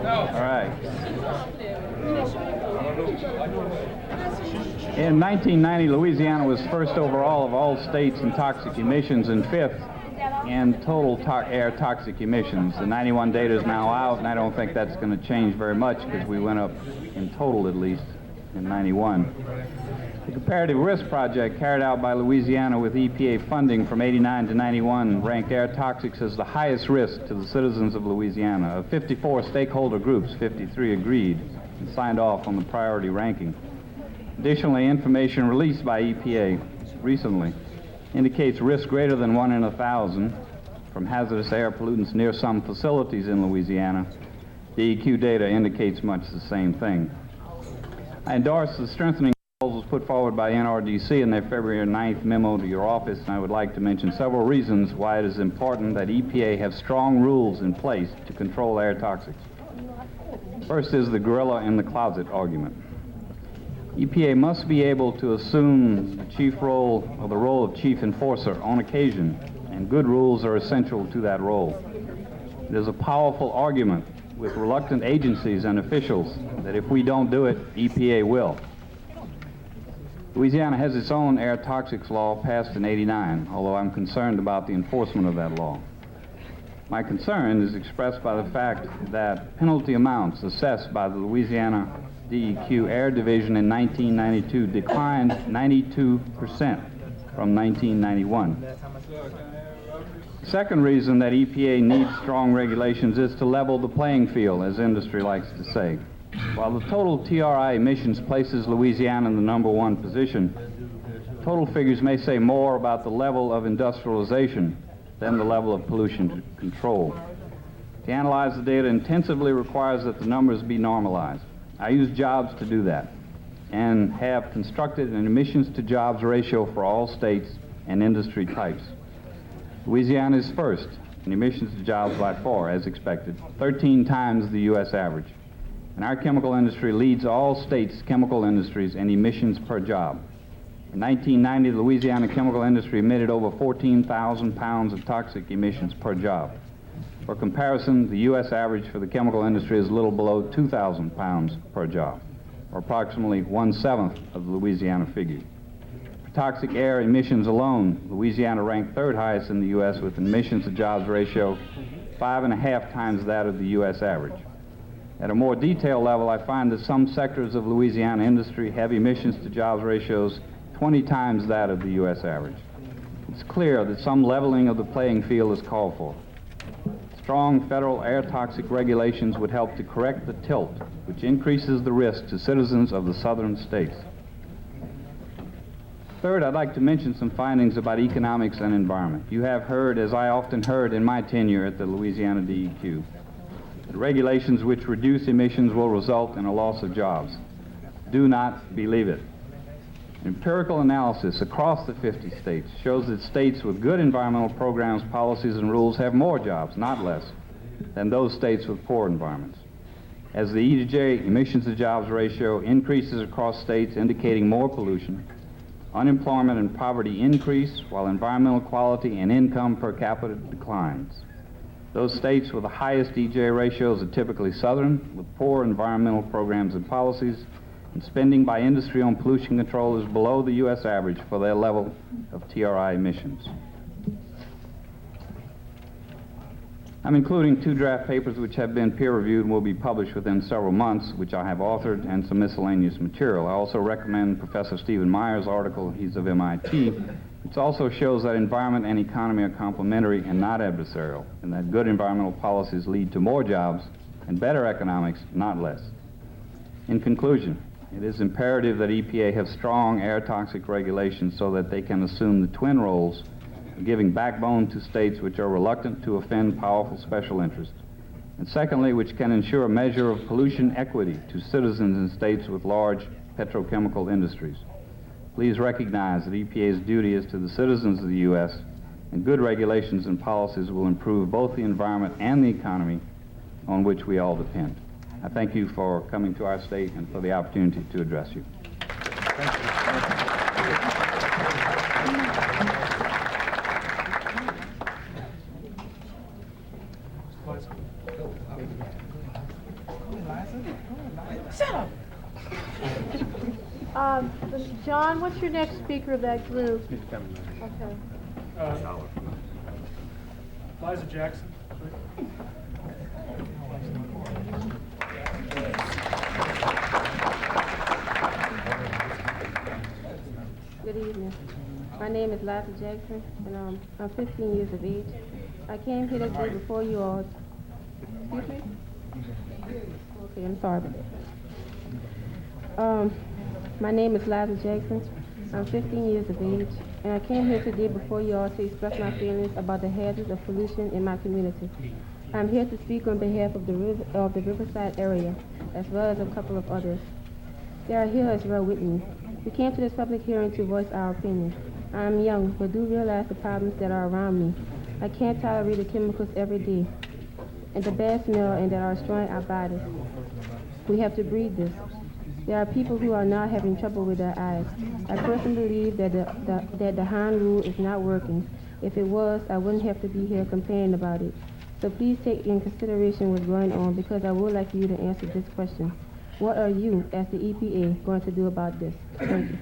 All right. In 1990, Louisiana was first overall of all states in toxic emissions and fifth in total air toxic emissions. The 91 data is now out, and I don't think that's going to change very much because we went up in total at least in 91. The comparative risk project carried out by Louisiana with EPA funding from 89 to 91 ranked air toxics as the highest risk to the citizens of Louisiana. Of 54 stakeholder groups, 53 agreed and signed off on the priority ranking. Additionally, information released by EPA recently indicates risk greater than 1 in 1,000 from hazardous air pollutants near some facilities in Louisiana. DEQ data indicates much the same thing. I endorse the strengthening proposals put forward by NRDC in their February 9th memo to your office, and I would like to mention several reasons why it is important that EPA have strong rules in place to control air toxics. First is the gorilla in the closet argument. EPA must be able to assume the chief role or the role of chief enforcer on occasion, and good rules are essential to that role. It is a powerful argument with reluctant agencies and officials that if we don't do it, EPA will. Louisiana has its own air toxics law passed in '89, although I'm concerned about the enforcement of that law. My concern is expressed by the fact that penalty amounts assessed by the Louisiana DEQ Air Division in 1992 declined 92% from 1991. The second reason that EPA needs strong regulations is to level the playing field, as industry likes to say. While the total TRI emissions places Louisiana in the #1 position, total figures may say more about the level of industrialization than the level of pollution control. To analyze the data intensively requires that the numbers be normalized. I use jobs to do that and have constructed an emissions to jobs ratio for all states and industry types. Louisiana is first in emissions to jobs by far, as expected, 13 times the U.S. average. And our chemical industry leads all states' chemical industries in emissions per job. In 1990, the Louisiana chemical industry emitted over 14,000 pounds of toxic emissions per job. For comparison, the U.S. average for the chemical industry is a little below 2,000 pounds per job, or approximately 1/7 of the Louisiana figure. For toxic air emissions alone, Louisiana ranked third highest in the U.S. with an emissions to jobs ratio 5.5 times that of the U.S. average. At a more detailed level, I find that some sectors of Louisiana industry have emissions to jobs ratios 20 times that of the U.S. average. It's clear that some leveling of the playing field is called for. Strong federal air toxic regulations would help to correct the tilt, which increases the risk to citizens of the southern states. Third, I'd like to mention some findings about economics and environment. You have heard, as I often heard in my tenure at the Louisiana DEQ, that regulations which reduce emissions will result in a loss of jobs. Do not believe it. Empirical analysis across the 50 states shows that states with good environmental programs, policies, and rules have more jobs, not less, than those states with poor environments. As the E to J emissions to jobs ratio increases across states, indicating more pollution, unemployment and poverty increase, while environmental quality and income per capita declines. Those states with the highest EJ ratios are typically southern, with poor environmental programs and policies, and spending by industry on pollution control is below the U.S. average for their level of TRI emissions. I'm including 2 draft papers which have been peer-reviewed and will be published within several months, which I have authored, and some miscellaneous material. I also recommend Professor Stephen Meyer's article, he's of MIT, which also shows that environment and economy are complementary and not adversarial, and that good environmental policies lead to more jobs and better economics, not less. In conclusion, it is imperative that EPA have strong air toxic regulations so that they can assume the twin roles of giving backbone to states which are reluctant to offend powerful special interests, and secondly, which can ensure a measure of pollution equity to citizens in states with large petrochemical industries. Please recognize that EPA's duty is to the citizens of the U.S., and good regulations and policies will improve both the environment and the economy on which we all depend. I thank you for coming to our state and for the opportunity to address you. Thank you. Shut up. John, what's your next speaker of that group? Okay. Liza Jackson. Good evening. My name is Liza Jackson, and I'm 15 years of age. I came here today before you all. Excuse me? Okay, I'm sorry about that. My name is Liza Jackson. I'm 15 years of age, and I came here today before you all to express my feelings about the hazards of pollution in my community. I'm here to speak on behalf of the Riverside area, as well as a couple of others. They are here as well with me. We came to this public hearing to voice our opinion. I am young, but do realize the problems that are around me. I can't tolerate the chemicals every day, and the bad smell, and that are destroying our bodies. We have to breathe this. There are people who are now having trouble with their eyes. I personally believe that the Hon Rule is not working. If it was, I wouldn't have to be here complaining about it. So please take in consideration what's going on, because I would like you to answer this question. What are you, as the EPA, going to do about this? Thank you.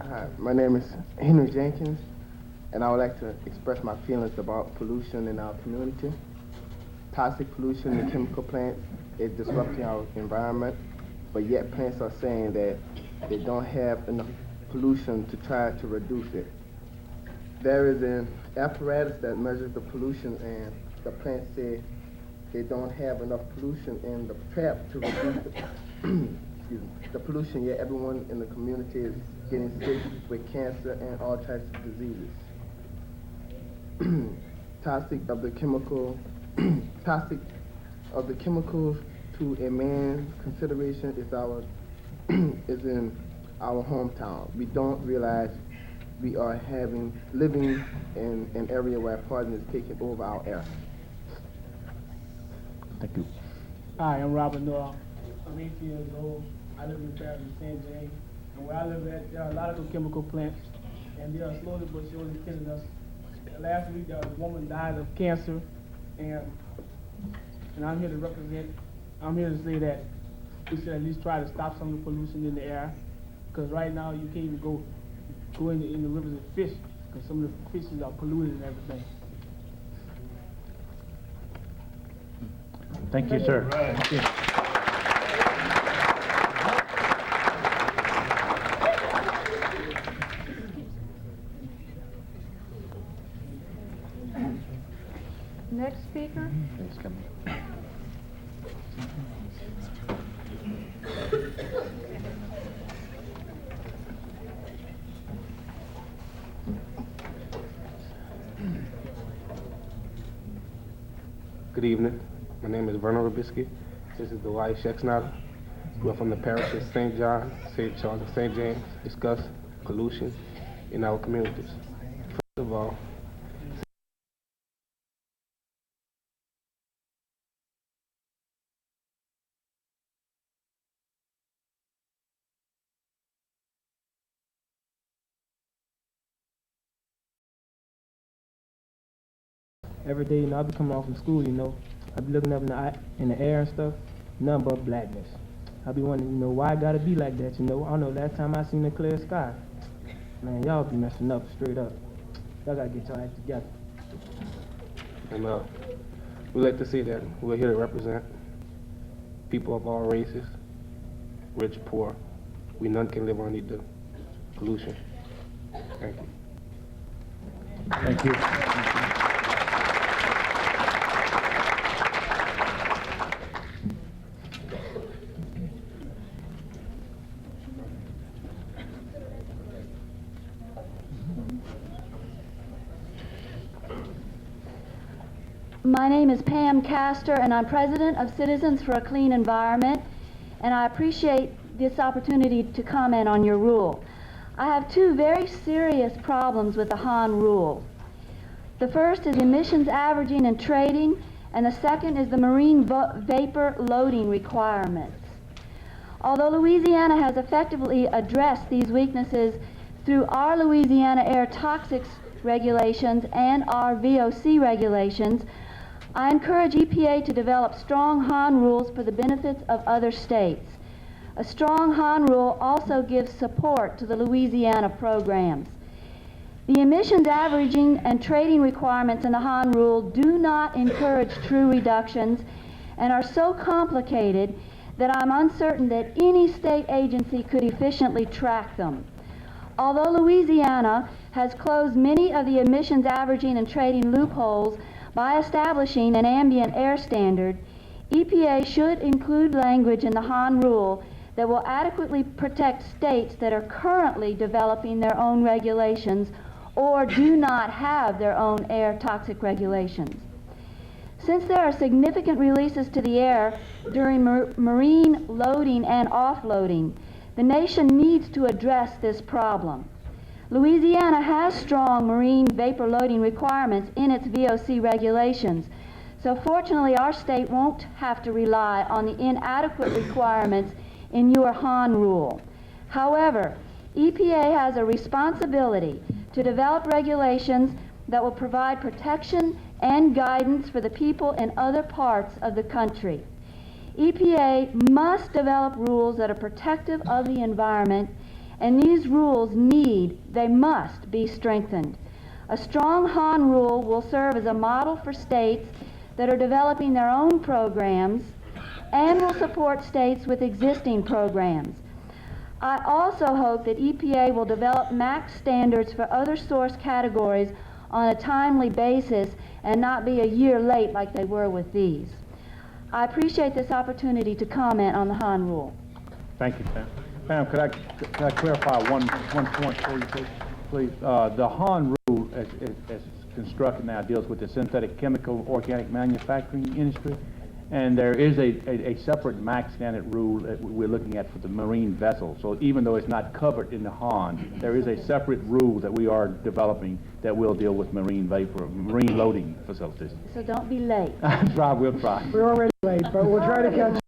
Hi, my name is Henry Jenkins, and I would like to express my feelings about pollution in our community. Toxic pollution in chemical plants is disrupting our environment, but yet plants are saying that they don't have enough pollution to try to reduce it. There is an apparatus that measures the pollution, and the plants say they don't have enough pollution in the trap to reduce the pollution, yet everyone in the community is getting sick with cancer and all types of diseases. Toxic of the chemicals to a man's consideration is in our hometown. We don't realize we are living in an area where poison is taking over our air. Thank you. Hi, I'm Robert Noah. I'm 18 years old. I live in Paris, St. James. And where I live at, there are a lot of chemical plants, and they are slowly but surely killing us. Last week, there was a woman died of cancer, and I'm here to say that we should at least try to stop some of the pollution in the air, because right now you can't even go in the rivers and fish, because some of the fishes are polluted and everything. Thank you, sir. Right. Thank you. Next speaker? Good evening. My name is Vernon Robisky. This is Dwight Shexnada. We're from the parish of St. John, St. Charles, and St. James. Discuss pollution in our communities. First of all, every day, I be coming off from school, I be looking up in the air and stuff, nothing but blackness. I be wondering, why it gotta be like that, I don't know, last time I seen a clear sky. Man, y'all be messing up, straight up. Y'all gotta get y'all act together. and we like to say that we're here to represent people of all races, rich, poor. We none can live underneath the pollution. Thank you. Thank you. My name is Pam Castor, and I'm president of Citizens for a Clean Environment, and I appreciate this opportunity to comment on your rule. I have two very serious problems with the Hon Rule. The first is emissions averaging and trading, and the second is the marine vapor loading requirements. Although Louisiana has effectively addressed these weaknesses through our Louisiana air toxics regulations and our VOC regulations, I encourage EPA to develop strong Hon rules for the benefits of other states. A strong Hon rule also gives support to the Louisiana programs. The emissions averaging and trading requirements in the Hon rule do not encourage true reductions and are so complicated that I'm uncertain that any state agency could efficiently track them. Although Louisiana has closed many of the emissions averaging and trading loopholes by establishing an ambient air standard, EPA should include language in the Hon rule that will adequately protect states that are currently developing their own regulations or do not have their own air toxic regulations. Since there are significant releases to the air during marine loading and offloading, the nation needs to address this problem. Louisiana has strong marine vapor loading requirements in its VOC regulations, so fortunately our state won't have to rely on the inadequate requirements in your Hon rule. However, EPA has a responsibility to develop regulations that will provide protection and guidance for the people in other parts of the country. EPA must develop rules that are protective of the environment, and these rules must be strengthened. A strong Hon rule will serve as a model for states that are developing their own programs and will support states with existing programs. I also hope that EPA will develop max standards for other source categories on a timely basis and not be a year late like they were with these. I appreciate this opportunity to comment on the Hon rule. Thank you, Pam. Pam, could I clarify one point for you, please? The Hon rule, as constructed now, deals with the synthetic chemical organic manufacturing industry, and there is a separate max standard rule that we're looking at for the marine vessel. So even though it's not covered in the Hon, there is a separate rule that we are developing that will deal with marine vapor, marine loading facilities. So don't be late. We'll try. We're already late, but we'll try to catch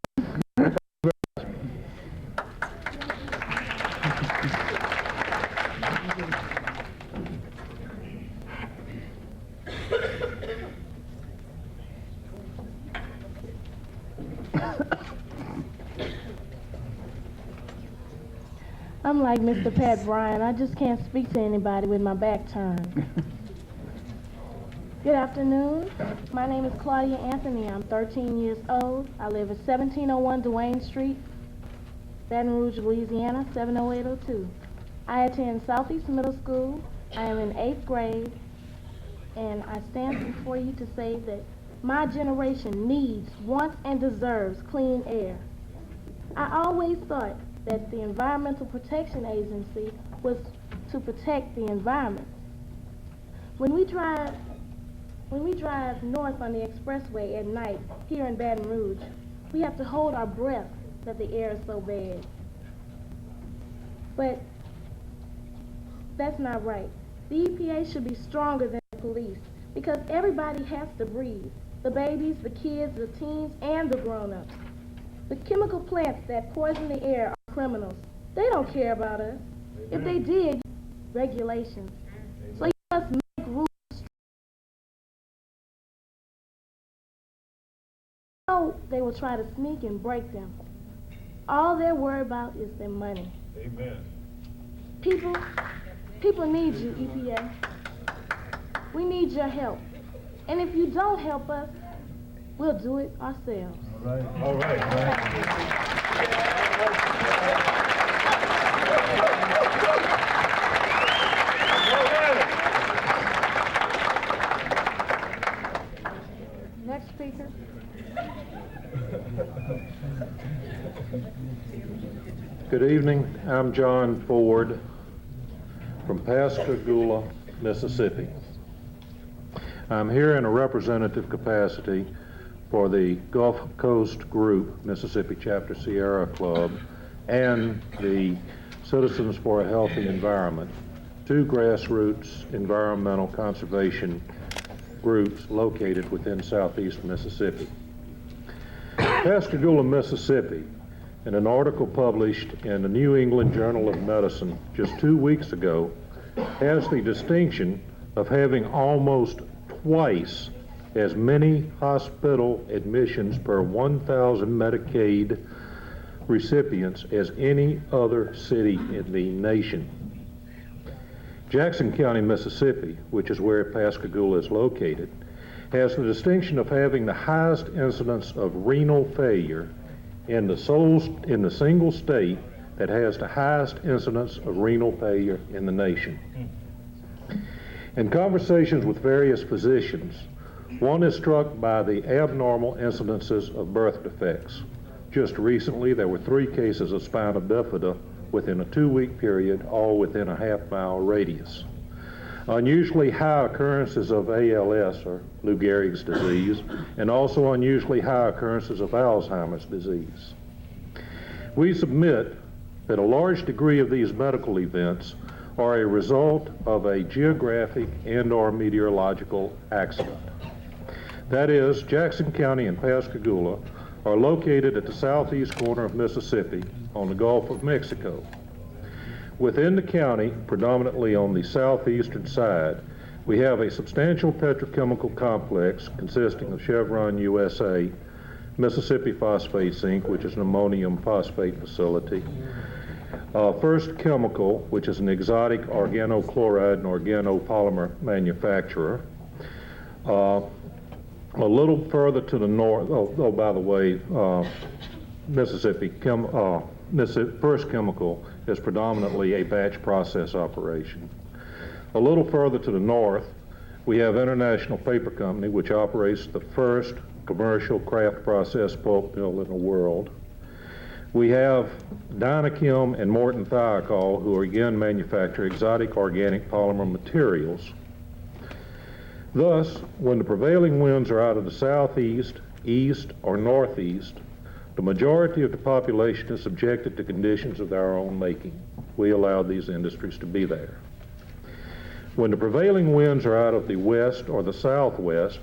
I'm like Mr. Pat Bryan. I just can't speak to anybody with my back turned. Good afternoon. My name is Claudia Anthony. I'm 13 years old. I live at 1701 Duane Street, Baton Rouge, Louisiana, 70802. I attend Southeast Middle School. I am in 8th grade, and I stand before you to say that my generation needs, wants, and deserves clean air. I always thought that the Environmental Protection Agency was to protect the environment. When we drive north on the expressway at night here in Baton Rouge, we have to hold our breath that the air is so bad. But that's not right. The EPA should be stronger than the police because everybody has to breathe. The babies, the kids, the teens, and the grown-ups. The chemical plants that poison the air are criminals. They don't care about us. If they did, regulations. So you must make rules. They will try to sneak and break them. All they're worried about is their money. Amen. People need you, EPA. We need your help. And if you don't help us, we'll do it ourselves. All right. Next speaker. Good evening. I'm John Ford from Pascagoula, Mississippi. I'm here in a representative capacity for the Gulf Coast Group, Mississippi Chapter Sierra Club, and the Citizens for a Healthy Environment, two grassroots environmental conservation groups located within southeast Mississippi. Pascagoula, Mississippi, in an article published in the New England Journal of Medicine just 2 weeks ago, has the distinction of having almost twice as many hospital admissions per 1,000 Medicaid recipients as any other city in the nation. Jackson County, Mississippi, which is where Pascagoula is located, has the distinction of having the highest incidence of renal failure in the single state that has the highest incidence of renal failure in the nation. In conversations with various physicians, one is struck by the abnormal incidences of birth defects. Just recently, there were 3 cases of spina bifida within a 2-week period, all within a half-mile radius. Unusually high occurrences of ALS, or Lou Gehrig's disease, and also unusually high occurrences of Alzheimer's disease. We submit that a large degree of these medical events are a result of a geographic and/or meteorological accident. That is, Jackson County and Pascagoula are located at the southeast corner of Mississippi on the Gulf of Mexico. Within the county, predominantly on the southeastern side, we have a substantial petrochemical complex consisting of Chevron USA, Mississippi Phosphate Zinc, which is an ammonium phosphate facility, First Chemical, which is an exotic organochloride and organopolymer manufacturer. A little further to the north, by the way, Mississippi First Chemical is predominantly a batch process operation. A little further to the north, we have International Paper Company, which operates the first commercial craft process pulp mill in the world. We have Dynachem and Morton Thiokol, who again manufacture exotic organic polymer materials. Thus, when the prevailing winds are out of the southeast, east, or northeast, the majority of the population is subjected to conditions of their own making. We allow these industries to be there. When the prevailing winds are out of the west or the southwest,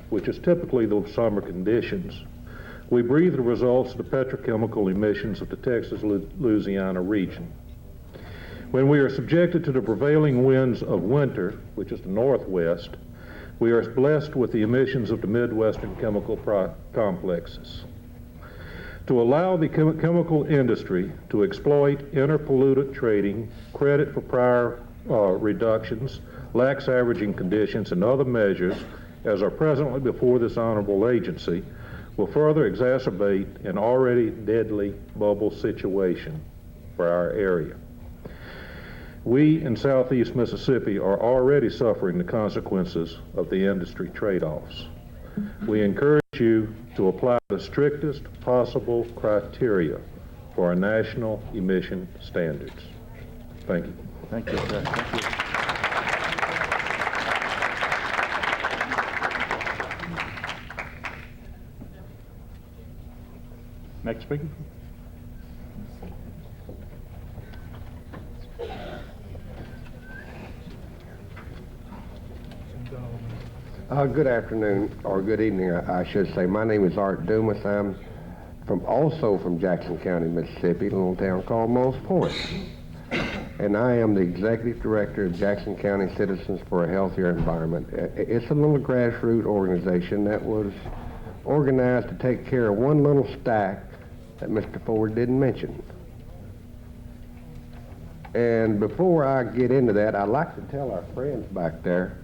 which is typically the summer conditions, we breathe the results of the petrochemical emissions of the Texas-Louisiana region. When we are subjected to the prevailing winds of winter, which is the northwest, we are blessed with the emissions of the Midwestern chemical complexes. To allow the chemical industry to exploit interpollutant trading, credit for prior reductions, lax averaging conditions, and other measures, as are presently before this honorable agency, will further exacerbate an already deadly bubble situation for our area. We in southeast Mississippi are already suffering the consequences of the industry trade-offs. We encourage you to apply the strictest possible criteria for our national emission standards. Thank you. Thank you, sir. Thank you. Next speaker. Good afternoon, or good evening, I should say. My name is Art Dumas. I'm also from Jackson County, Mississippi, a little town called Moss Point. And I am the Executive Director of Jackson County Citizens for a Healthier Environment. It's a little grassroots organization that was organized to take care of one little stack that Mr. Ford didn't mention. And before I get into that, I'd like to tell our friends back there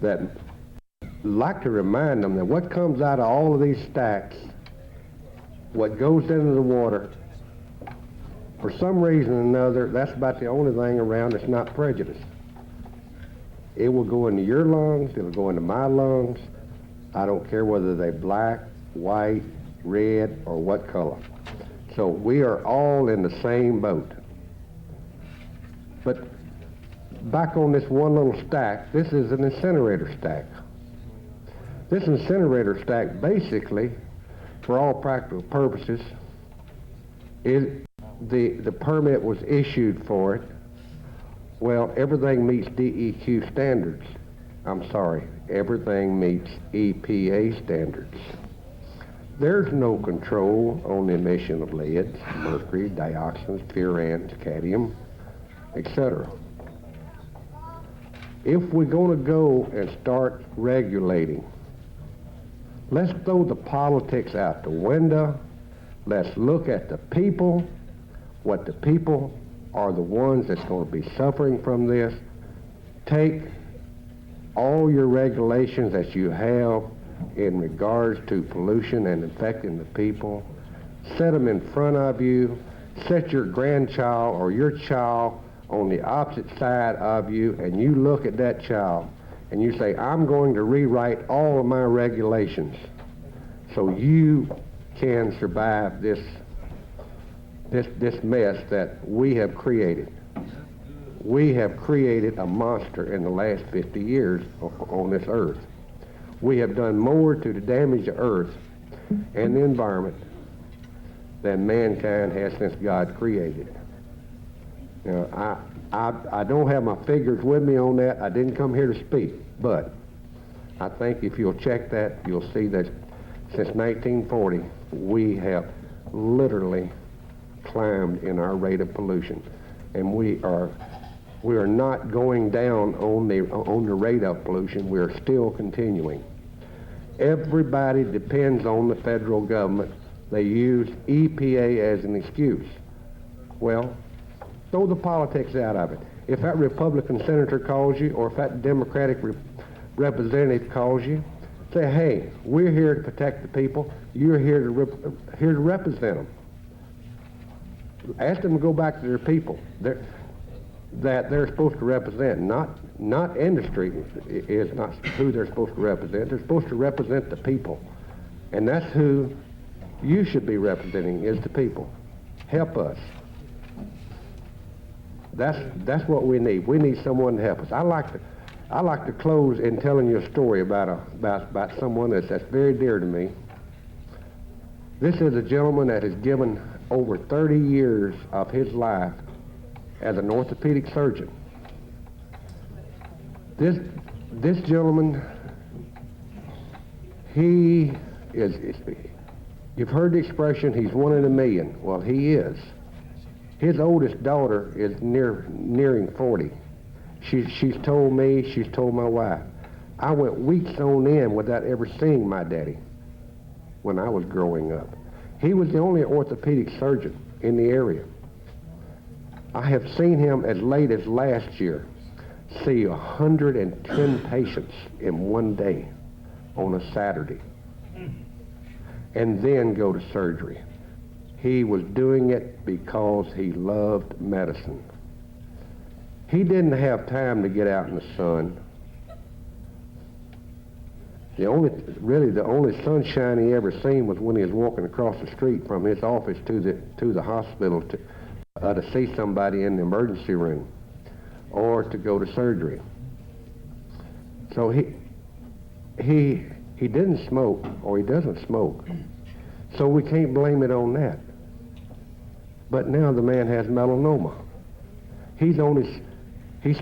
that I'd like to remind them that what comes out of all of these stacks, what goes into the water, for some reason or another, that's about the only thing around that's not prejudice. It will go into your lungs, it'll go into my lungs. I don't care whether they're black, white, red, or what color. So we are all in the same boat. But back on this one little stack, this is an incinerator stack. This incinerator stack basically, for all practical purposes, it the permit was issued for it. Well, everything meets DEQ standards. I'm sorry, everything meets EPA standards. There's no control on the emission of lead, mercury, dioxins, furans, cadmium, etc. If we're going to go and start regulating, let's throw the politics out the window. Let's look at the people, what the people are the ones that's going to be suffering from this. Take all your regulations that you have in regards to pollution and affecting the people, set them in front of you, set your grandchild or your child on the opposite side of you, and you look at that child and you say, I'm going to rewrite all of my regulations so you can survive this mess that we have created. We have created a monster in the last 50 years on this earth. We have done more to damage the earth and the environment than mankind has since God created. Now, I don't have my figures with me on that. I didn't come here to speak, but I think if you'll check that, you'll see that since 1940, we have literally climbed in our rate of pollution, and we are not going down on the rate of pollution. We are still continuing. Everybody depends on the federal government. They use EPA as an excuse. Well, throw the politics out of it. If that Republican senator calls you, or if that Democratic representative calls you, say, hey, we're here to protect the people. You're here to represent them. Ask them to go back to their people that they're supposed to represent. Not industry is not who they're supposed to represent. They're supposed to represent the people. And that's who you should be representing, is the people. Help us. That's what we need. We need someone to help us. I like to close in telling you a story about someone that's very dear to me. This is a gentleman that has given over 30 years of his life as an orthopedic surgeon. This gentleman, he is, you've heard the expression, he's one in a million. Well, he is. His oldest daughter is nearing 40. She's told me, she's told my wife, I went weeks on end without ever seeing my daddy when I was growing up. He was the only orthopedic surgeon in the area. I have seen him as late as last year see 110 patients in one day on a Saturday, and then go to surgery. He was doing it because he loved medicine. He didn't have time to get out in the sun. The only sunshine he ever seen was when he was walking across the street from his office to the hospital to see somebody in the emergency room or to go to surgery. So he didn't smoke, or he doesn't smoke. So we can't blame it on that. But now the man has melanoma. He's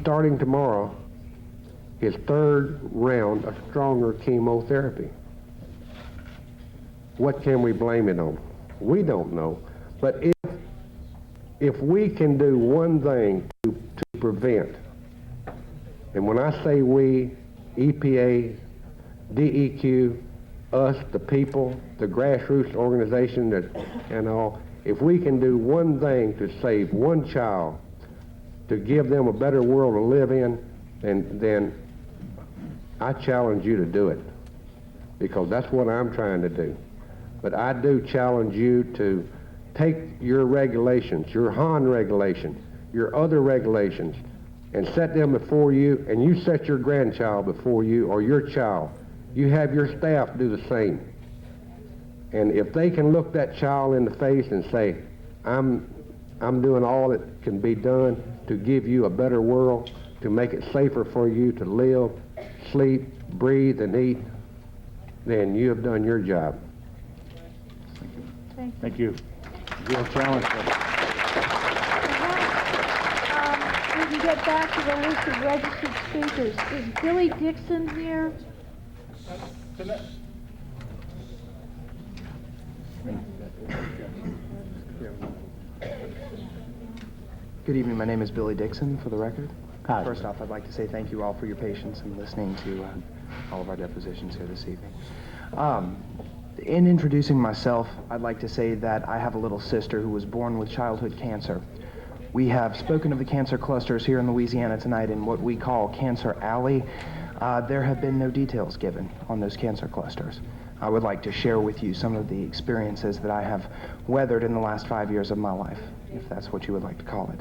starting tomorrow his third round of stronger chemotherapy. What can we blame it on? We don't know. But if we can do one thing to prevent, and when I say we, EPA, DEQ, us, the people, the grassroots organization, and all, if we can do one thing to save one child, to give them a better world to live in, then I challenge you to do it, because that's what I'm trying to do. But I do challenge you to take your regulations, your Hon regulation, your other regulations, and set them before you, and you set your grandchild before you, or your child. You have your staff do the same. And if they can look that child in the face and say, I'm doing all that can be done to give you a better world, to make it safer for you to live, sleep, breathe, and eat, then you have done your job. Thank you. Real challenge. get back to the list of registered speakers. Is Billy Dixon here? Good evening. My name is Billy Dixon, for the record. Hi. First off, I'd like to say thank you all for your patience in listening to all of our depositions here this evening. In introducing myself, I'd like to say that I have a little sister who was born with childhood cancer. We have spoken of the cancer clusters here in Louisiana tonight in what we call Cancer Alley. There have been no details given on those cancer clusters. I would like to share with you some of the experiences that I have weathered in the last 5 years of my life, if that's what you would like to call it.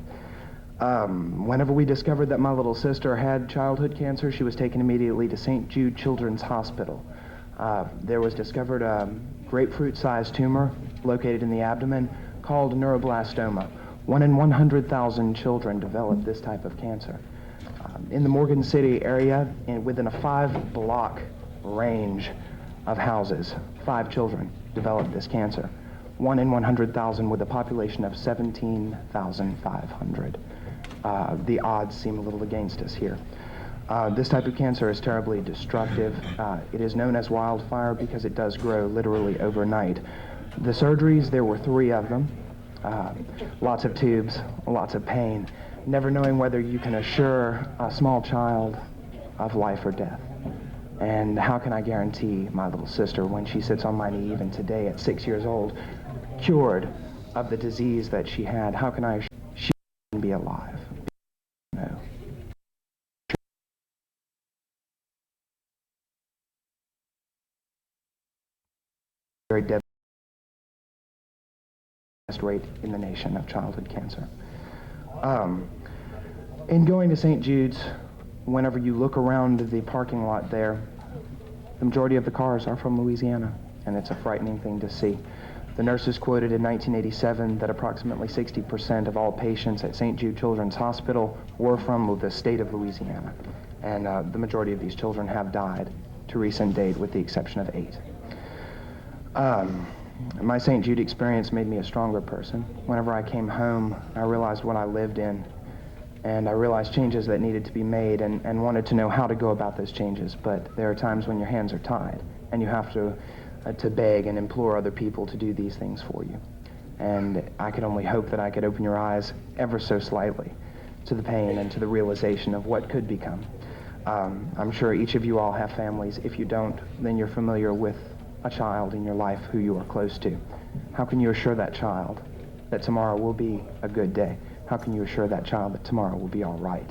Whenever we discovered that my little sister had childhood cancer, she was taken immediately to St. Jude Children's Hospital. There was discovered a grapefruit-sized tumor located in the abdomen called neuroblastoma. 1 in 100,000 children develop this type of cancer. In the Morgan City area, within a 5-block range of houses, 5 children developed this cancer. 1 in 100,000 with a population of 17,500. The odds seem a little against us here. This type of cancer is terribly destructive. It is known as wildfire because it does grow literally overnight. The surgeries, there were 3 of them. Lots of tubes, lots of pain, never knowing whether you can assure a small child of life or death. And how can I guarantee my little sister, when she sits on my knee even today at 6 years old, cured of the disease that she had, how can I assure she can be alive? No. Very deadly rate in the nation of childhood cancer. In going to St. Jude's, whenever you look around the parking lot there, the majority of the cars are from Louisiana, and it's a frightening thing to see. The nurses quoted in 1987 that approximately 60% of all patients at St. Jude Children's Hospital were from the state of Louisiana, and the majority of these children have died to recent date, with the exception of 8. My St. Jude experience made me a stronger person. Whenever I came home, I realized what I lived in, and I realized changes that needed to be made, and wanted to know how to go about those changes. But there are times when your hands are tied, and you have to beg and implore other people to do these things for you. And I could only hope that I could open your eyes ever so slightly to the pain and to the realization of what could become. I'm sure each of you all have families. If you don't, then you're familiar with a child in your life who you are close to. How can you assure that child that tomorrow will be a good day? How can you assure that child that tomorrow will be all right?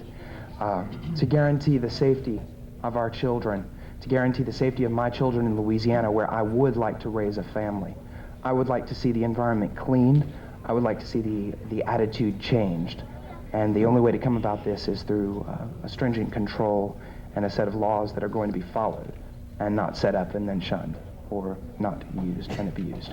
To guarantee the safety of our children, to guarantee the safety of my children in Louisiana, where I would like to raise a family. I would like to see the environment cleaned. I would like to see the attitude changed. And the only way to come about this is through a stringent control and a set of laws that are going to be followed and not set up and then shunned, or not used and abused.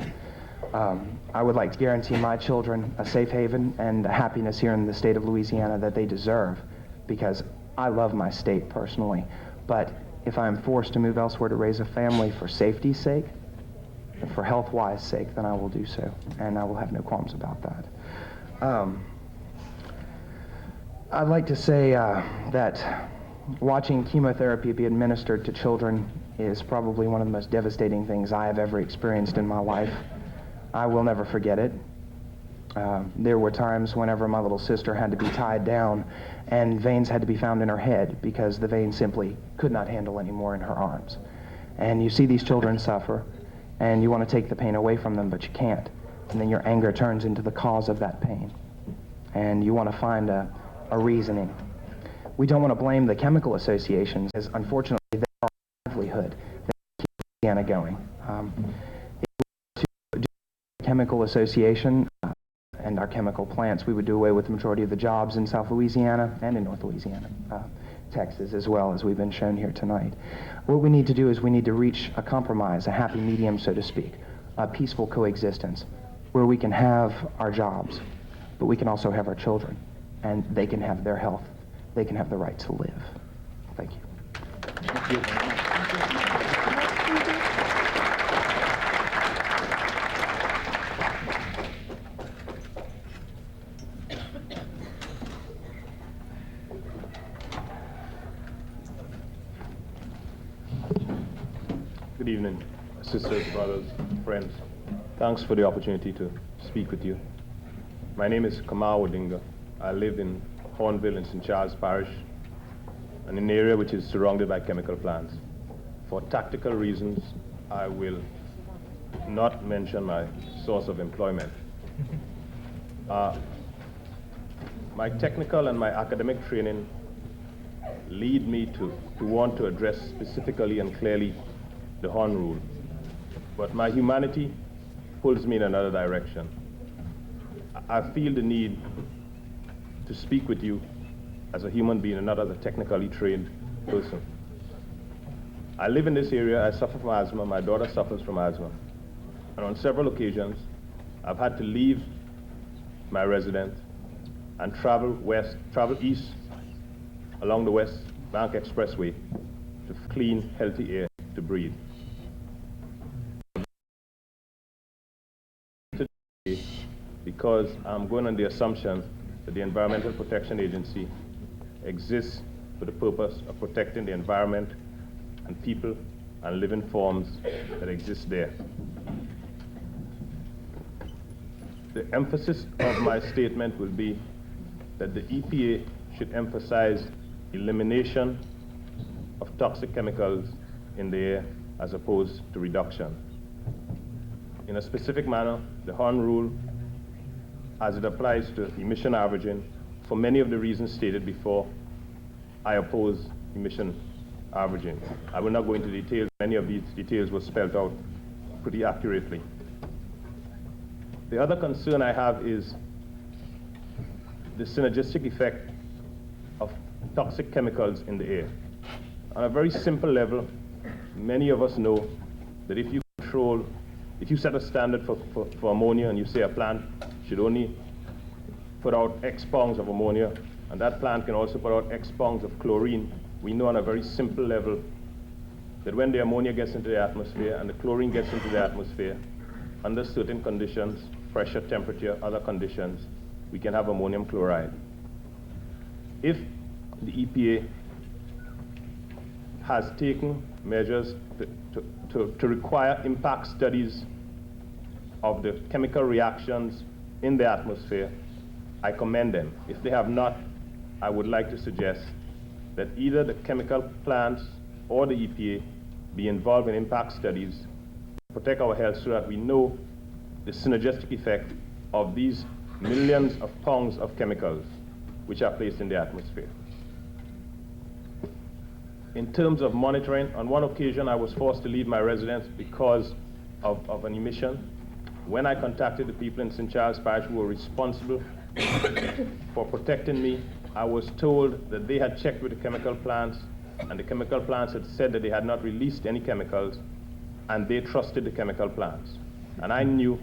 I would like to guarantee my children a safe haven and a happiness here in the state of Louisiana that they deserve, because I love my state personally. But if I am forced to move elsewhere to raise a family for safety's sake, for health-wise sake, then I will do so, and I will have no qualms about that. I'd like to say that watching chemotherapy be administered to children is probably one of the most devastating things I have ever experienced in my life. I will never forget it. There were times whenever my little sister had to be tied down and veins had to be found in her head because the veins simply could not handle any more in her arms. And you see these children suffer, and you want to take the pain away from them, but you can't. And then your anger turns into the cause of that pain. And you want to find a reasoning. We don't want to blame the chemical associations, as unfortunately they are our livelihood. They keep Louisiana going. If we were to do chemical association and our chemical plants, we would do away with the majority of the jobs in South Louisiana and in North Louisiana, Texas as well, as we've been shown here tonight. What we need to do is we need to reach a compromise, a happy medium, so to speak, a peaceful coexistence, where we can have our jobs, but we can also have our children, and they can have their health. They can have the right to live. Thank you. Thank you. Good evening, sisters, brothers, friends. Thanks for the opportunity to speak with you. My name is Kamal Odinga. I live in Hornville in St. Charles Parish, in an area which is surrounded by chemical plants. For tactical reasons, I will not mention my source of employment. My technical and my academic training lead me to want to address specifically and clearly the Hon Rule. But my humanity pulls me in another direction. I feel the need to speak with you as a human being and not as a technically trained person. I live in this area. I suffer from asthma. My daughter suffers from asthma. And on several occasions, I've had to leave my residence and travel east along the West Bank Expressway to clean, healthy air to breathe. Because I'm going on the assumption that the Environmental Protection Agency exists for the purpose of protecting the environment and people and living forms that exist there. The emphasis of my statement will be that the EPA should emphasize elimination of toxic chemicals in the air as opposed to reduction. In a specific manner, the Hon Rule, as it applies to emission averaging, for many of the reasons stated before, I oppose emission averaging. I will not go into details. Many of these details were spelled out pretty accurately. The other concern I have is the synergistic effect of toxic chemicals in the air. On a very simple level, many of us know that if you set a standard for ammonia and you say a plant should only put out X pounds of ammonia, and that plant can also put out X pounds of chlorine, we know on a very simple level that when the ammonia gets into the atmosphere and the chlorine gets into the atmosphere, under certain conditions, pressure, temperature, other conditions, we can have ammonium chloride. If the EPA has taken measures to require impact studies of the chemical reactions in the atmosphere, I commend them. If they have not, I would like to suggest that either the chemical plants or the EPA be involved in impact studies to protect our health so that we know the synergistic effect of these millions of pounds of chemicals which are placed in the atmosphere. In terms of monitoring, on one occasion I was forced to leave my residence because of an emission. When I contacted the people in St. Charles Parish who were responsible for protecting me, I was told that they had checked with the chemical plants and the chemical plants had said that they had not released any chemicals and they trusted the chemical plants. And I knew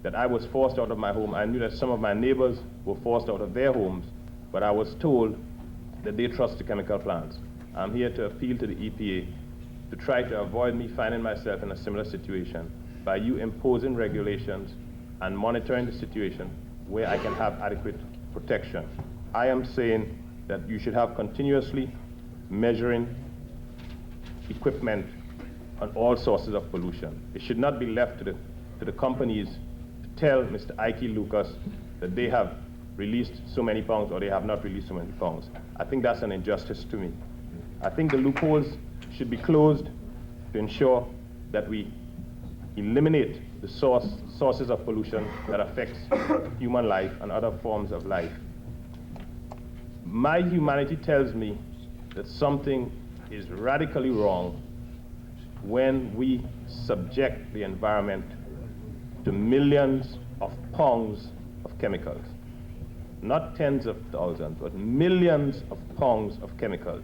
that I was forced out of my home. I knew that some of my neighbors were forced out of their homes, but I was told that they trust the chemical plants. I'm here to appeal to the EPA to try to avoid me finding myself in a similar situation by you imposing regulations and monitoring the situation where I can have adequate protection. I am saying that you should have continuously measuring equipment on all sources of pollution. It should not be left to the companies to tell Mr. Ike Lucas that they have released so many pounds or they have not released so many pounds. I think that's an injustice to me. I think the loopholes should be closed to ensure that we eliminate the sources of pollution that affects human life and other forms of life. My humanity tells me that something is radically wrong when we subject the environment to millions of pounds of chemicals. Not tens of thousands, but millions of pounds of chemicals.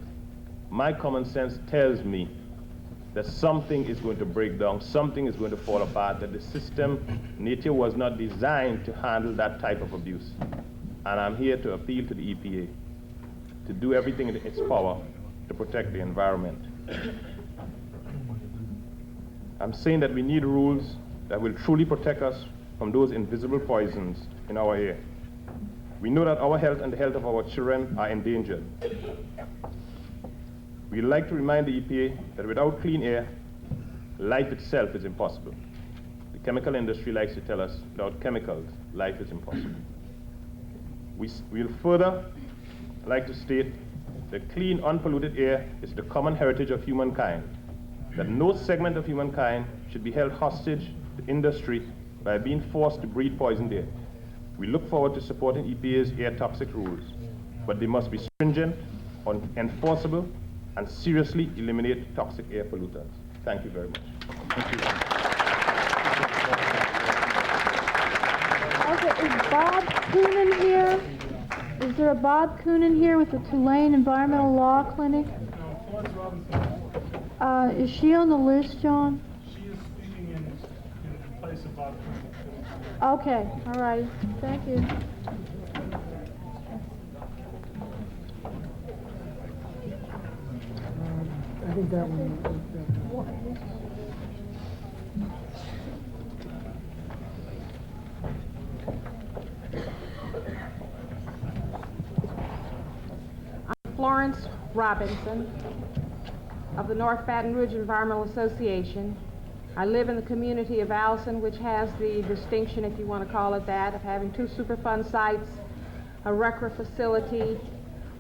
My common sense tells me that something is going to break down, something is going to fall apart, that the system, nature was not designed to handle that type of abuse. And I'm here to appeal to the EPA to do everything in its power to protect the environment. I'm saying that we need rules that will truly protect us from those invisible poisons in our air. We know that our health and the health of our children are endangered. We'd like to remind the EPA that without clean air, life itself is impossible. The chemical industry likes to tell us without chemicals, life is impossible. We'll further like to state that clean, unpolluted air is the common heritage of humankind, that no segment of humankind should be held hostage to industry by being forced to breathe poisoned air. We look forward to supporting EPA's air toxic rules, but they must be stringent, enforceable, and seriously eliminate toxic air pollutants. Thank you very much. Thank you. Okay, is Bob Coonan here? Is there a Bob Coonan here with the Tulane Environmental Law Clinic? Is she on the list, John? She is speaking in place of Bob Coonan. Okay, all right, thank you. I think that one. Florence Robinson of the North Baton Rouge Environmental Association. I live in the community of Allison, which has the distinction, if you want to call it that, of having 2 Superfund sites, a RCRA facility,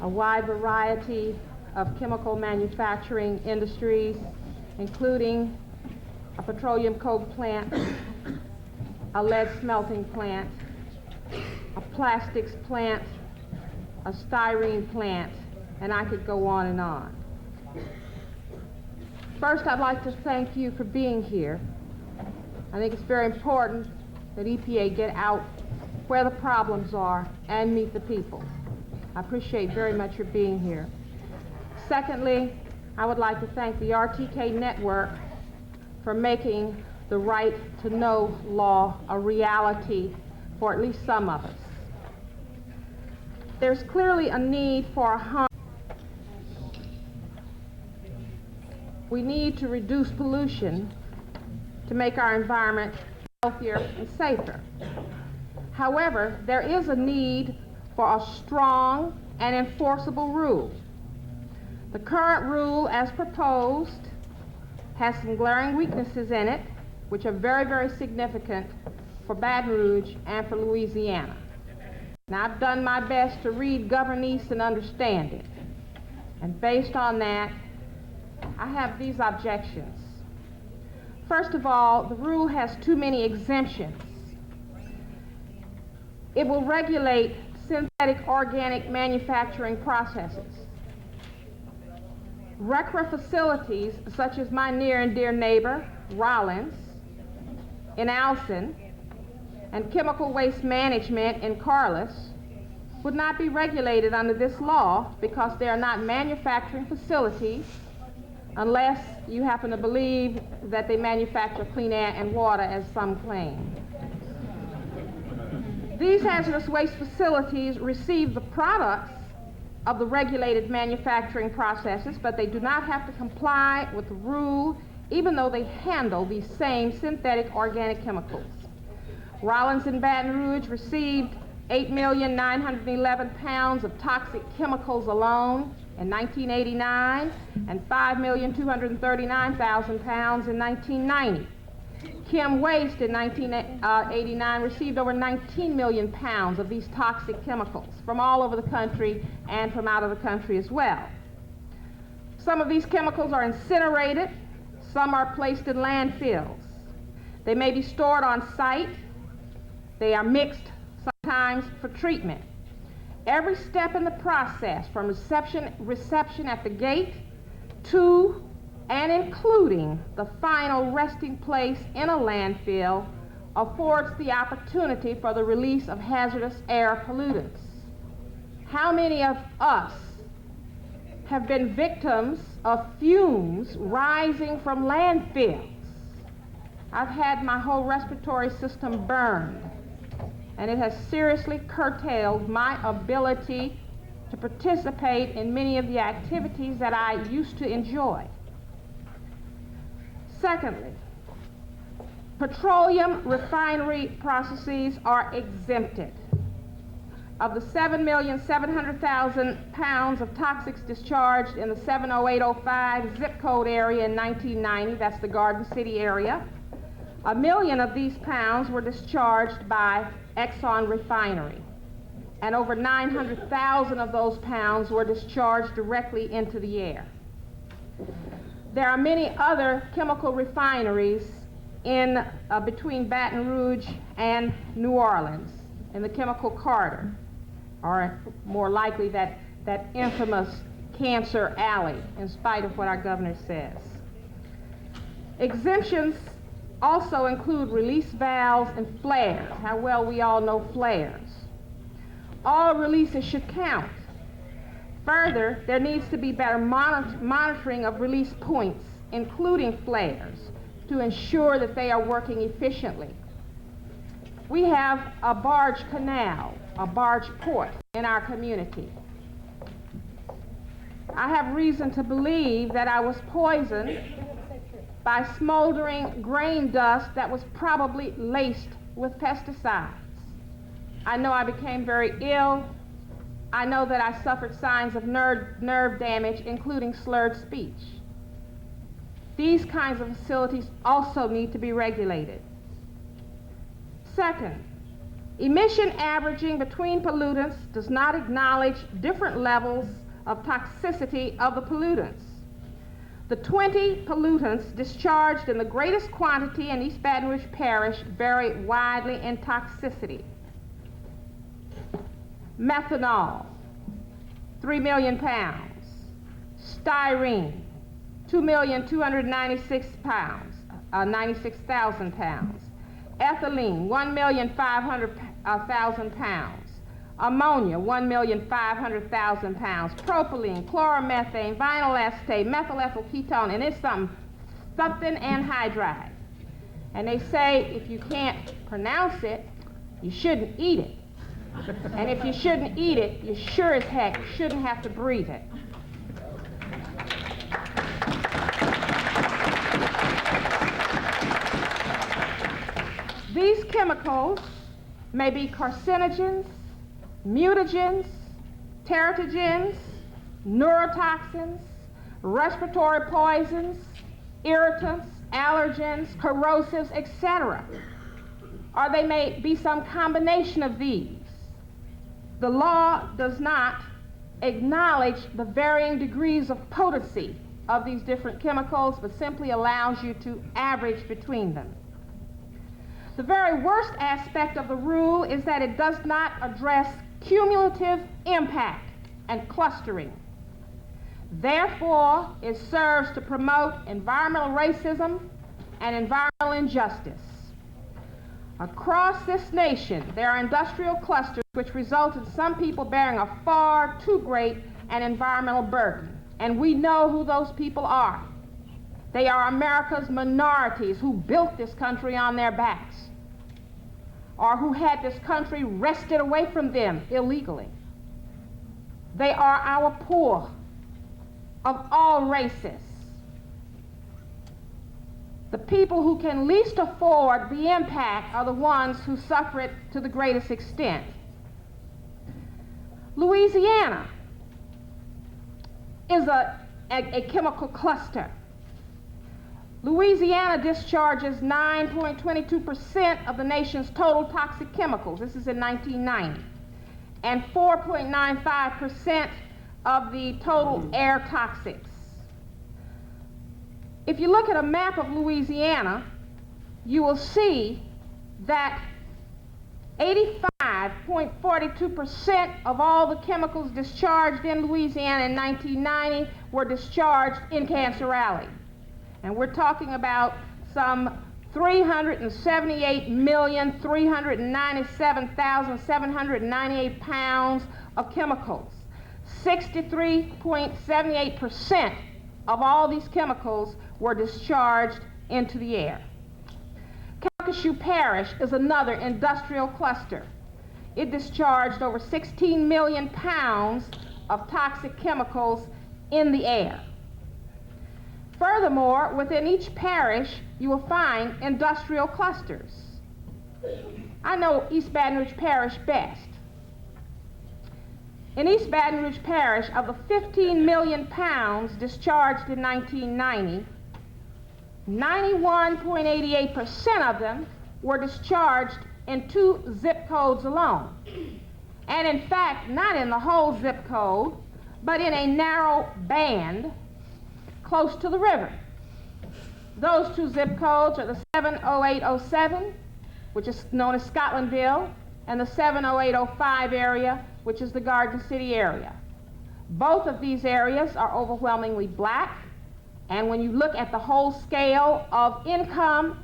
a wide variety of chemical manufacturing industries, including a petroleum coke plant, a lead smelting plant, a plastics plant, a styrene plant, and I could go on and on. First, I'd like to thank you for being here. I think it's very important that EPA get out where the problems are and meet the people. I appreciate very much your being here. Secondly, I would like to thank the RTK network for making the right to know law a reality for at least some of us. There's clearly a need for a We need to reduce pollution to make our environment healthier and safer. However, there is a need for a strong and enforceable rule. The current rule, as proposed, has some glaring weaknesses in it, which are very, very significant for Baton Rouge and for Louisiana. Now, I've done my best to read Governance and understand it. And based on that, I have these objections. First of all, the rule has too many exemptions. It will regulate synthetic organic manufacturing processes. RCRA facilities, such as my near and dear neighbor, Rollins, in Alson, and chemical waste management in Carlos, would not be regulated under this law because they are not manufacturing facilities unless you happen to believe that they manufacture clean air and water, as some claim. These hazardous waste facilities receive the products of the regulated manufacturing processes, but they do not have to comply with the rule, even though they handle these same synthetic organic chemicals. Rollins and Baton Rouge received 8,911 pounds of toxic chemicals alone in 1989 and 5,239,000 pounds in 1990. Chem Waste in 1989 received over 19 million pounds of these toxic chemicals from all over the country and from out of the country as well. Some of these chemicals are incinerated, some are placed in landfills. They may be stored on site, they are mixed sometimes for treatment. Every step in the process, from reception at the gate to and including the final resting place in a landfill, affords the opportunity for the release of hazardous air pollutants. How many of us have been victims of fumes rising from landfills? I've had my whole respiratory system burned, and it has seriously curtailed my ability to participate in many of the activities that I used to enjoy. Secondly, petroleum refinery processes are exempted. of the 7,700,000 pounds of toxics discharged in the 70805 zip code area in 1990, that's the Garden City area, 1 million of these pounds were discharged by Exxon refinery, and over 900,000 of those pounds were discharged directly into the air. There are many other chemical refineries in between Baton Rouge and New Orleans in the chemical corridor, or more likely that infamous Cancer Alley, in spite of what our governor says. Exemptions also include release valves and flares. How well we all know flares. All releases should count. Further, there needs to be better monitoring of release points, including flares, to ensure that they are working efficiently. We have a barge canal, a barge port in our community. I have reason to believe that I was poisoned by smoldering grain dust that was probably laced with pesticides. I know I became very ill. I know that I suffered signs of nerve damage, including slurred speech. These kinds of facilities also need to be regulated. Second, emission averaging between pollutants does not acknowledge different levels of toxicity of the pollutants. The 20 pollutants discharged in the greatest quantity in East Baton Rouge Parish vary widely in toxicity. Methanol, 3 million pounds. Styrene, 2,296,000 pounds. Ethylene, 1,500,000 pounds. Ammonia, 1,500,000 pounds. Propylene, chloromethane, vinyl acetate, methyl ethyl ketone, and it's something anhydride. And they say if you can't pronounce it, you shouldn't eat it. And if you shouldn't eat it, you sure as heck shouldn't have to breathe it. These chemicals may be carcinogens, mutagens, teratogens, neurotoxins, respiratory poisons, irritants, allergens, corrosives, etc. Or they may be some combination of these. The law does not acknowledge the varying degrees of potency of these different chemicals, but simply allows you to average between them. The very worst aspect of the rule is that it does not address cumulative impact and clustering. Therefore, it serves to promote environmental racism and environmental injustice. Across this nation, there are industrial clusters which result in some people bearing a far too great an environmental burden. And we know who those people are. They are America's minorities who built this country on their backs, or who had this country wrested away from them illegally. They are our poor of all races. The people who can least afford the impact are the ones who suffer it to the greatest extent. Louisiana is a chemical cluster. Louisiana discharges 9.22% of the nation's total toxic chemicals. This is in 1990. And 4.95% of the total air toxics. If you look at a map of Louisiana, you will see that 85.42% of all the chemicals discharged in Louisiana in 1990 were discharged in Cancer Alley. And we're talking about some 378,397,798 pounds of chemicals. 63.78% of all these chemicals were discharged into the air. Calcasieu Parish is another industrial cluster. It discharged over 16 million pounds of toxic chemicals in the air. Furthermore, within each parish, you will find industrial clusters. I know East Baton Rouge Parish best. In East Baton Rouge Parish, of the 15 million pounds discharged in 1990, 91.88% of them were discharged in 2 zip codes alone. And in fact, not in the whole zip code, but in a narrow band close to the river. Those 2 zip codes are the 70807, which is known as Scotlandville, and the 70805 area, which is the Garden City area. Both of these areas are overwhelmingly black, and when you look at the whole scale of income,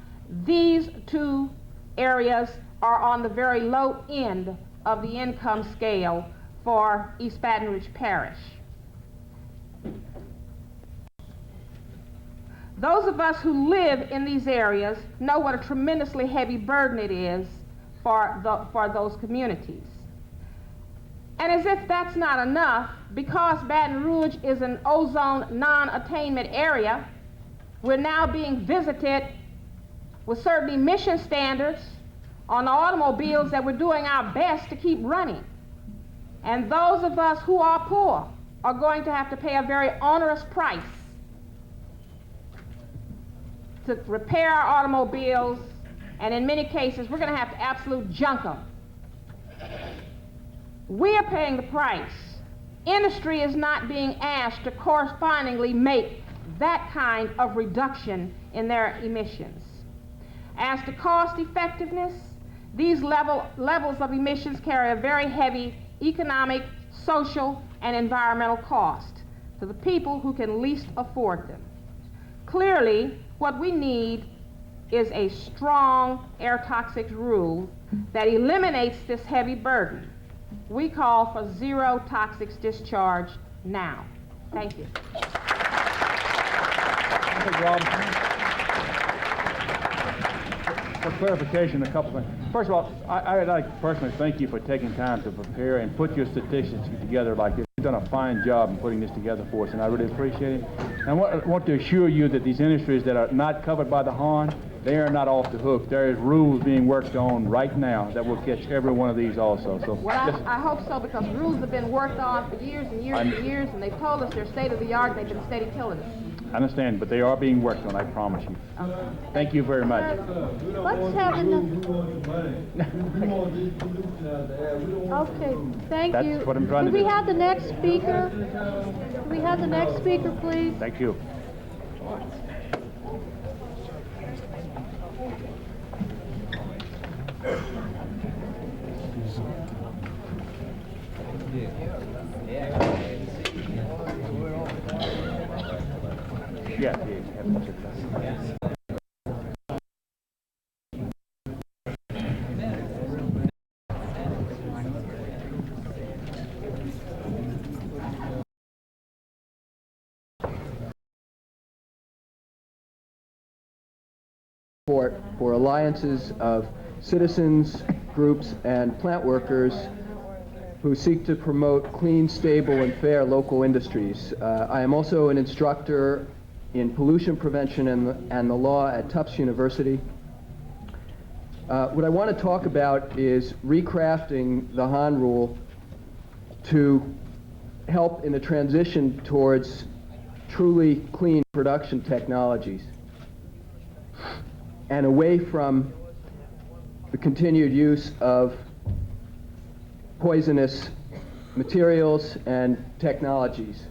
these 2 areas are on the very low end of the income scale for East Baton Rouge Parish. Those of us who live in these areas know what a tremendously heavy burden it is for those communities. And as if that's not enough, because Baton Rouge is an ozone non-attainment area, we're now being visited with certain emission standards on automobiles that we're doing our best to keep running. And those of us who are poor are going to have to pay a very onerous price to repair our automobiles, and in many cases, we're going to have to absolute junk them. We are paying the price. Industry is not being asked to correspondingly make that kind of reduction in their emissions. As to cost effectiveness, these levels of emissions carry a very heavy economic, social, and environmental cost to the people who can least afford them. Clearly, what we need is a strong air toxics rule that eliminates this heavy burden. We call for zero toxics discharge now. Thank you. For clarification, a couple things. First of all, I'd like to personally thank you for taking time to prepare and put your statistics together like this. You've done a fine job in putting this together for us, and I really appreciate it. And I want to assure you that these industries that are not covered by the HON, they are not off the hook. There is rules being worked on right now that will catch every one of these also. So, well, I hope so, because rules have been worked on for years and years and years, and they've told us they're state of the art. They've been steady killing us. I understand, but they are being worked on, I promise you. Okay. Thank you very much. Let's have Okay, thank That's you. what I'm trying to Do do. we have the next speaker? Do we have the next speaker, please? Thank you. For alliances of citizens, groups, and plant workers who seek to promote clean, stable, and fair local industries. I am also an instructor in pollution prevention and the law at Tufts University. What I want to talk about is recrafting the HON Rule to help in the transition towards truly clean production technologies and away from the continued use of poisonous materials and technologies.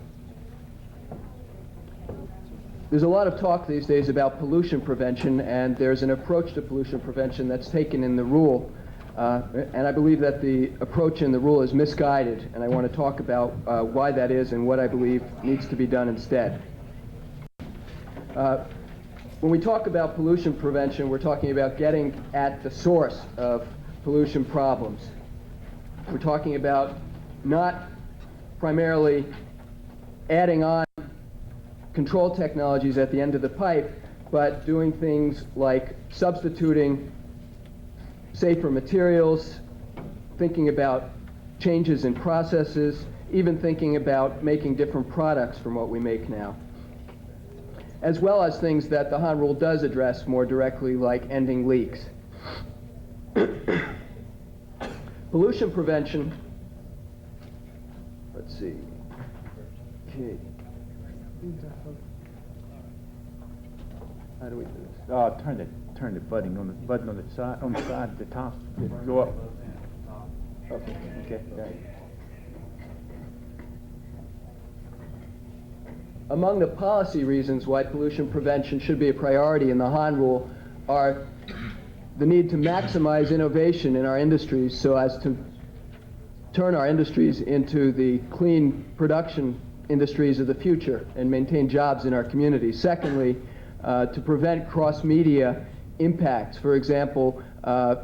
There's a lot of talk these days about pollution prevention, and there's an approach to pollution prevention that's taken in the rule, and I believe that the approach in the rule is misguided, and I want to talk about why that is and what I believe needs to be done instead. When we talk about pollution prevention, we're talking about getting at the source of pollution problems. We're talking about not primarily adding on control technologies at the end of the pipe, but doing things like substituting safer materials, thinking about changes in processes, even thinking about making different products from what we make now, as well as things that the HON Rule does address more directly, like ending leaks. Pollution prevention let's see. Okay. How do we do this? Turn the button on the side at the top. Go up. Okay. Okay. Got it. Among the policy reasons why pollution prevention should be a priority in the Hahn Rule are the need to maximize innovation in our industries so as to turn our industries into the clean production industries of the future and maintain jobs in our communities. Secondly, to prevent cross-media impacts. For example,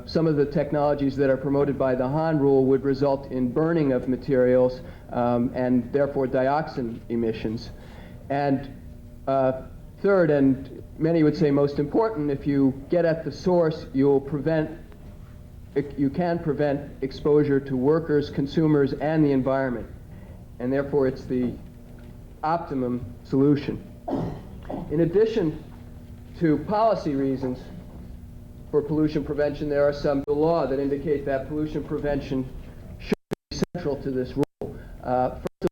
some of the technologies that are promoted by the Hahn Rule would result in burning of materials and therefore dioxin emissions. And third, and many would say most important, if you get at the source, you can prevent exposure to workers, consumers, and the environment. And therefore, it's the optimum solution. In addition to policy reasons for pollution prevention, there are some in the law that indicate that pollution prevention should be central to this rule. First of